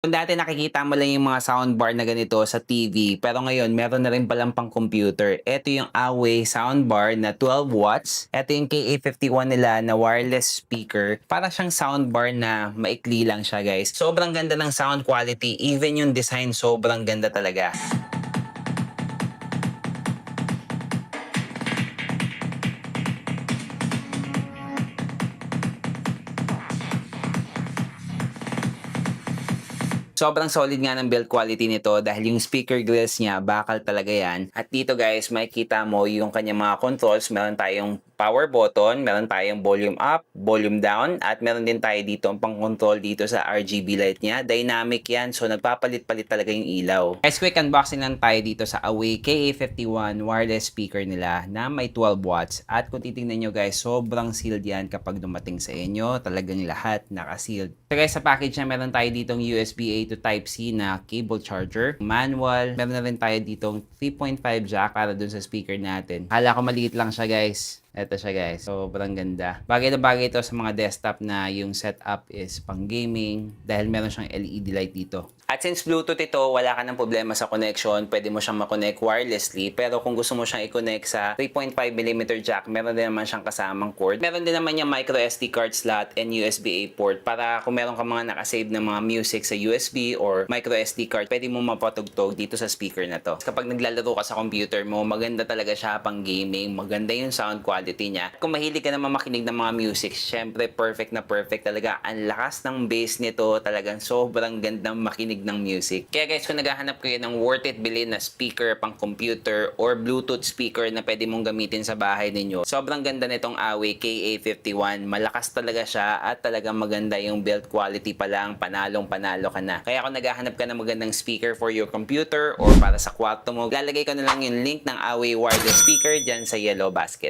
Kung dati nakikita mo lang yung mga soundbar na ganito sa TV, pero ngayon meron na rin palang pang computer. Ito yung Away soundbar na 12 watts. Ito yung KA51 nila na wireless speaker. Para siyang soundbar na maikli lang siya, guys. Sobrang ganda ng sound quality. Even yung design, sobrang ganda talaga. Sobrang solid nga ng build quality nito dahil yung speaker grills niya, bakal talaga yan. At dito guys, makikita mo yung kanyang mga controls. Meron tayong power button, meron tayong volume up, volume down, at meron din tayo dito ang pang-control dito sa RGB light niya. Dynamic yan, so nagpapalit-palit talaga yung ilaw. Guys, quick unboxing lang tayo dito sa Away KA51 wireless speaker nila na may 12 watts. At kung titingnan nyo guys, sobrang sealed yan kapag dumating sa inyo. Talagang lahat naka-sealed. So guys, sa package niya, meron tayo ditong USB-A to Type-C na cable charger, manual, meron na rin tayo ditong 3.5 jack para dun sa speaker natin. Akala ko maliit lang siya guys. Ito siya guys. Sobrang ganda. Bagay na bagay ito sa mga desktop na yung setup is pang gaming dahil meron siyang LED light dito. At since Bluetooth ito, wala ka ng problema sa connection. Pwede mo siyang makonect wirelessly. Pero kung gusto mo siyang i-connect sa 3.5mm jack, meron din naman siyang kasamang cord. Meron din naman yung micro SD card slot and USB-A port para kung meron ka mga nakasave na mga music sa USB or micro SD card, pwede mo mapatugtog dito sa speaker na to. Kapag naglalaro ka sa computer mo, maganda talaga siya pang gaming. Maganda yung sound quality niya. Kung mahilig ka naman makinig ng mga music, syempre perfect na perfect talaga. Ang lakas ng bass nito, talagang sobrang gandang makinig ng music. Kaya guys, kung naghahanap kayo ng worth it bilhin na speaker pang computer or Bluetooth speaker na pwede mong gamitin sa bahay ninyo, sobrang ganda nitong Away KA51. Malakas talaga siya at talagang maganda yung build quality pa lang. Panalong panalo ka na. Kaya kung naghahanap ka ng magandang speaker for your computer or para sa kwarto mo, lalagay ko na lang yung link ng Away wireless speaker dyan sa yellow basket.